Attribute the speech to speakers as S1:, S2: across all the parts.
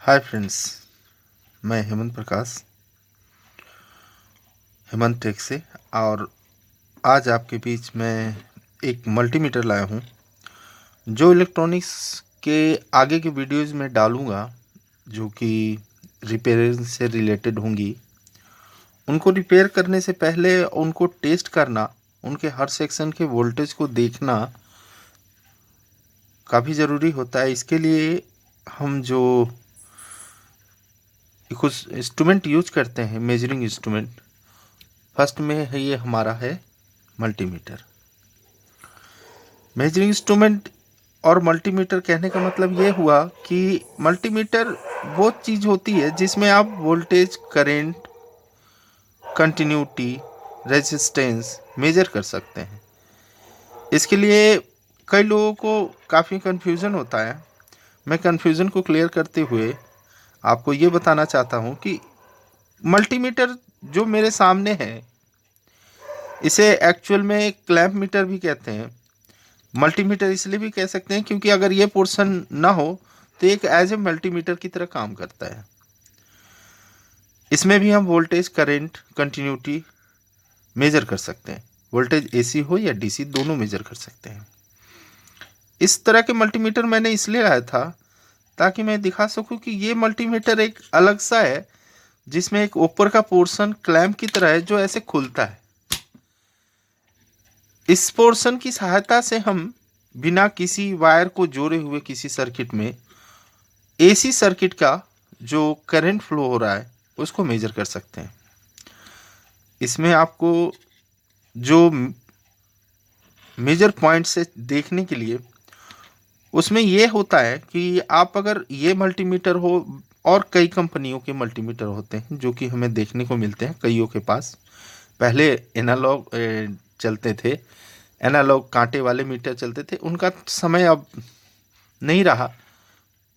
S1: Hi friends, मैं हेमंत प्रकाश, Hemant take से। और आज आपके बीच में एक मल्टीमीटर लाया हूँ जो इलेक्ट्रॉनिक्स के आगे की वीडियोज़ में डालूँगा, जो कि रिपेयरिंग से रिलेटेड होंगी। उनको रिपेयर करने से पहले उनको टेस्ट करना, उनके हर सेक्शन के वोल्टेज को देखना काफ़ी ज़रूरी होता है। इसके लिए हम जो कुछ इंस्ट्रूमेंट यूज करते हैं, मेजरिंग इंस्ट्रूमेंट, फर्स्ट में है ये हमारा है मल्टीमीटर। मेजरिंग इंस्ट्रूमेंट और मल्टीमीटर कहने का मतलब ये हुआ कि मल्टीमीटर वो चीज़ होती है जिसमें आप voltage, current, continuity, resistance measure कर सकते हैं। इसके लिए कई लोगों को काफ़ी कन्फ्यूज़न होता है। मैं कन्फ्यूज़न को क्लियर करते हुए आपको ये बताना चाहता हूँ कि मल्टीमीटर जो मेरे सामने है, इसे एक्चुअल में क्लैंप मीटर भी कहते हैं। मल्टीमीटर इसलिए भी कह सकते हैं क्योंकि अगर ये पोर्शन ना हो तो एक एज ए मल्टीमीटर की तरह काम करता है। इसमें भी हम वोल्टेज, करंट, कंटिन्यूटी मेजर कर सकते हैं। वोल्टेज एसी हो या डीसी, दोनों मेजर कर सकते हैं। इस तरह के मल्टीमीटर मैंने इसलिए लाया था ताकि मैं दिखा सकूं कि ये मल्टीमीटर एक अलग सा है, जिसमें एक ऊपर का पोर्शन क्लैंप की तरह है जो ऐसे खुलता है। इस पोर्शन की सहायता से हम बिना किसी वायर को जोड़े हुए किसी सर्किट में एसी सर्किट का जो करंट फ्लो हो रहा है उसको मेजर कर सकते हैं। इसमें आपको जो मेजर पॉइंट से देखने के लिए उसमें ये होता है कि आप अगर ये मल्टीमीटर हो, और कई कंपनियों के मल्टीमीटर होते हैं जो कि हमें देखने को मिलते हैं कईयों के पास। पहले एनालॉग चलते थे, एनालॉग कांटे वाले मीटर चलते थे, उनका समय अब नहीं रहा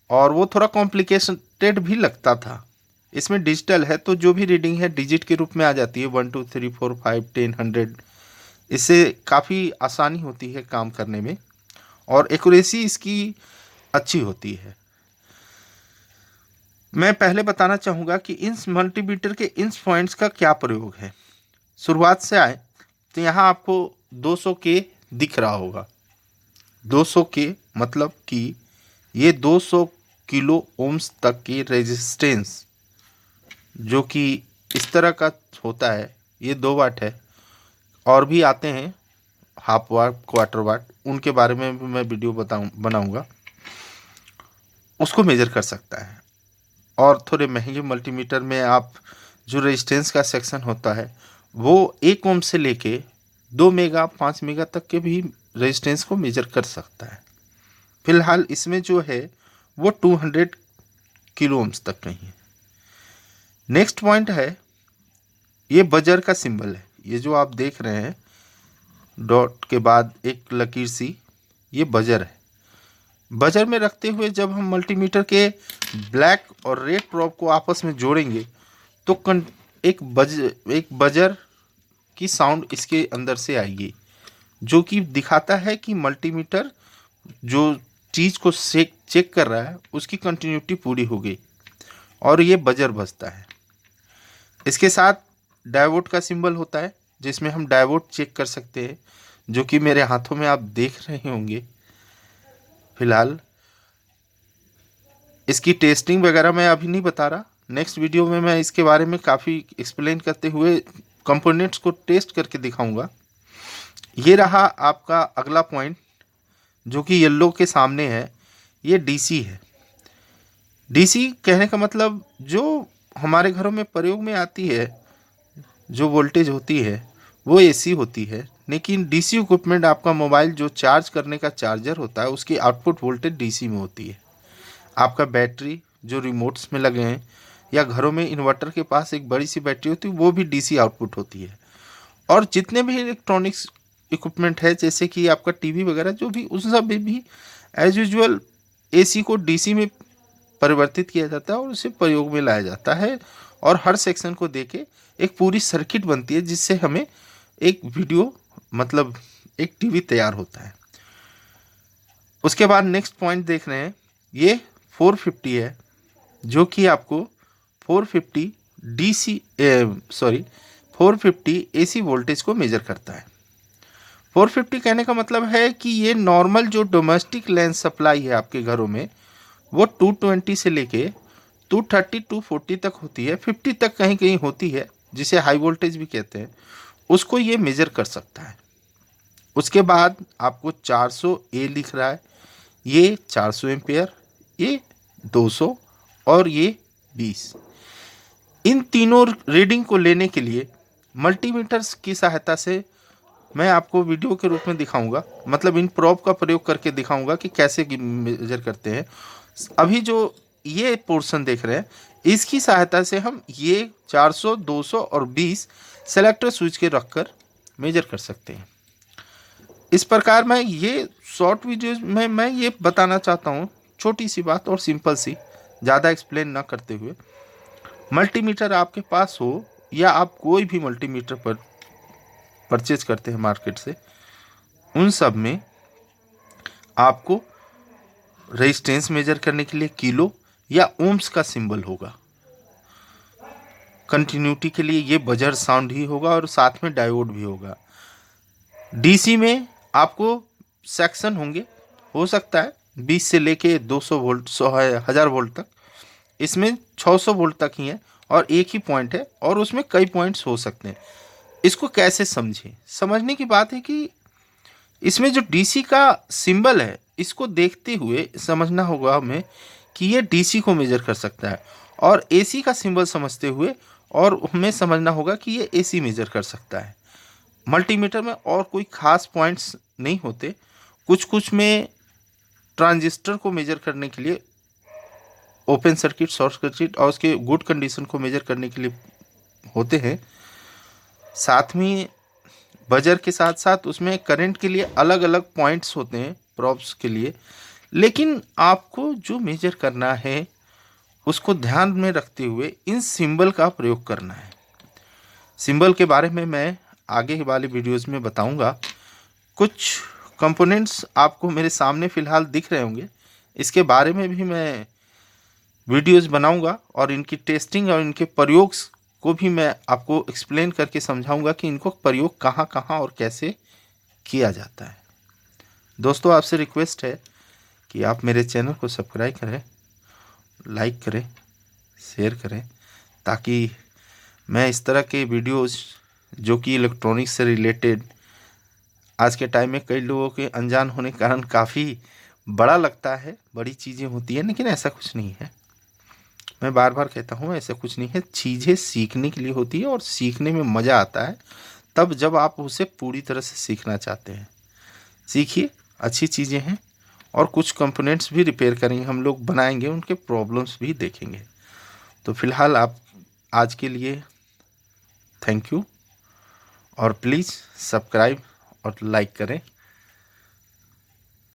S1: और वो थोड़ा कॉम्प्लिकेटेड भी लगता था। इसमें डिजिटल है तो जो भी रीडिंग है डिजिट के रूप में आ जाती है, 1 2 3 4 5 10 100। इससे काफ़ी आसानी होती है काम करने में और एक्यूरेसी इसकी अच्छी होती है। मैं पहले बताना चाहूँगा कि इन मल्टीमीटर के इन पॉइंट्स का क्या प्रयोग है। शुरुआत से आए तो यहाँ आपको 200 के दिख रहा होगा। 200 के मतलब कि ये 200 किलो ओम्स तक की रेजिस्टेंस, जो कि इस तरह का होता है, ये 2 वाट है। और भी आते हैं हाफ वाट, क्वार्टर वाट, उनके बारे में भी मैं वीडियो बनाऊंगा। उसको मेजर कर सकता है। और थोड़े महंगे मल्टीमीटर में आप जो रेजिस्टेंस का सेक्शन होता है वो 1 ओम से लेके 2 मेगा, 5 मेगा तक के भी रेजिस्टेंस को मेजर कर सकता है। फिलहाल इसमें जो है वो 200 किलो ओम्स तक नहीं है। नेक्स्ट पॉइंट है, ये बजर का सिंबल है। ये जो आप देख रहे हैं डॉट के बाद एक लकीर सी, ये बजर है। बजर में रखते हुए जब हम मल्टीमीटर के ब्लैक और रेड प्रोब को आपस में जोड़ेंगे तो एक बजर की साउंड इसके अंदर से आएगी, जो कि दिखाता है कि मल्टीमीटर जो चीज़ को चेक कर रहा है उसकी कंटिन्यूटी पूरी हो गई और ये बजर बजता है। इसके साथ डायोड का सिंबल होता है जिसमें हम डायोड चेक कर सकते हैं, जो कि मेरे हाथों में आप देख रहे होंगे। फिलहाल इसकी टेस्टिंग वगैरह मैं अभी नहीं बता रहा, नेक्स्ट वीडियो में मैं इसके बारे में काफ़ी एक्सप्लेन करते हुए कंपोनेंट्स को टेस्ट करके दिखाऊंगा। ये रहा आपका अगला पॉइंट जो कि येलो के सामने है, ये डीसी है। डीसी कहने का मतलब जो हमारे घरों में प्रयोग में आती है, जो वोल्टेज होती है वो एसी होती है, लेकिन डीसी इक्विपमेंट, आपका मोबाइल जो चार्ज करने का चार्जर होता है उसकी आउटपुट वोल्टेज डीसी में होती है। आपका बैटरी जो रिमोट्स में लगे हैं या घरों में इन्वर्टर के पास एक बड़ी सी बैटरी होती है वो भी डीसी आउटपुट होती है। और जितने भी इलेक्ट्रॉनिक्स इक्विपमेंट है जैसे कि आपका टीवी वगैरह जो भी, उस सब में भी एज यूजुअल एसी को डीसी में परिवर्तित किया जाता है और उसे प्रयोग में लाया जाता है। और हर सेक्शन को देके एक पूरी सर्किट बनती है जिससे हमें एक वीडियो, मतलब एक टीवी तैयार होता है। उसके बाद नेक्स्ट पॉइंट देख रहे हैं, ये 450 है। जो कि आपको 450 डीसी 450 एसी वोल्टेज को मेजर करता है। 450 कहने का मतलब है कि ये नॉर्मल जो डोमेस्टिक लेंस सप्लाई है आपके घरों में वो 220 से लेके 230 240 तक होती है, 50 तक कहीं कहीं होती है, जिसे हाई वोल्टेज भी कहते हैं, उसको ये मेजर कर सकता है। उसके बाद आपको 400 ए लिख रहा है, ये 400 एम्पेयर, ये 200 और ये 20। इन तीनों रीडिंग को लेने के लिए मल्टीमीटर्स की सहायता से मैं आपको वीडियो के रूप में दिखाऊंगा, मतलब इन प्रोब का प्रयोग करके दिखाऊंगा कि कैसे मेजर करते हैं। अभी जो ये पोर्शन देख रहे हैं, इसकी सहायता से हम ये 400, 200 और 20 सेलेक्टर स्विच के रखकर मेजर कर सकते हैं। इस प्रकार मैं ये शॉर्ट वीडियोस में मैं ये बताना चाहता हूँ, छोटी सी बात और सिंपल सी, ज़्यादा एक्सप्लेन ना करते हुए। मल्टीमीटर आपके पास हो या आप कोई भी मल्टीमीटर पर परचेज करते हैं मार्केट से, उन सब में आपको रेजिस्टेंस मेजर करने के लिए किलो या ओम्स का सिंबल होगा। कंटिन्यूटी के लिए ये बजर साउंड ही होगा और साथ में डायोड भी होगा। डीसी में आपको सेक्शन होंगे, हो सकता है 20 से लेके 200 वोल्ट 1000 वोल्ट तक। इसमें 600 वोल्ट तक ही है और एक ही पॉइंट है, और उसमें कई पॉइंट्स हो सकते हैं। इसको कैसे समझें? समझने की बात है कि इसमें जो डीसी का सिंबल है, इसको देखते हुए समझना होगा हमें कि ये डीसी को मेजर कर सकता है, और एसी का सिंबल समझते हुए और हमें समझना होगा कि ये एसी मेजर कर सकता है। मल्टीमीटर में और कोई खास पॉइंट्स नहीं होते, कुछ कुछ में ट्रांजिस्टर को मेजर करने के लिए ओपन सर्किट, शॉर्ट सर्किट और उसके गुड कंडीशन को मेजर करने के लिए होते हैं। साथ में बजर के साथ साथ उसमें करंट के लिए अलग अलग पॉइंट्स होते हैं प्रॉब्स के लिए। लेकिन आपको जो मेजर करना है उसको ध्यान में रखते हुए इन सिंबल का प्रयोग करना है। सिंबल के बारे में मैं आगे वाले वीडियोस में बताऊंगा। कुछ कंपोनेंट्स आपको मेरे सामने फ़िलहाल दिख रहे होंगे, इसके बारे में भी मैं वीडियोस बनाऊंगा और इनकी टेस्टिंग और इनके प्रयोग को भी मैं आपको एक्सप्लेन करके समझाऊंगा कि इनको प्रयोग कहाँ कहाँ और कैसे किया जाता है। दोस्तों, आपसे रिक्वेस्ट है कि आप मेरे चैनल को सब्सक्राइब करें, लाइक करें, शेयर करें, ताकि मैं इस तरह के वीडियोस जो कि इलेक्ट्रॉनिक्स से रिलेटेड, आज के टाइम में कई लोगों के अनजान होने के कारण काफ़ी बड़ा लगता है, बड़ी चीज़ें होती हैं, लेकिन ऐसा कुछ नहीं है। मैं बार बार कहता हूँ, ऐसा कुछ नहीं है। चीज़ें सीखने के लिए होती है और सीखने में मज़ा आता है तब जब आप उसे पूरी तरह से सीखना चाहते हैं। सीखिए, अच्छी चीज़ें हैं, और कुछ कंपोनेंट्स भी रिपेयर करेंगे हम लोग, बनाएंगे, उनके प्रॉब्लम्स भी देखेंगे। तो फिलहाल आप आज के लिए थैंक यू, और प्लीज़ सब्सक्राइब और लाइक करें।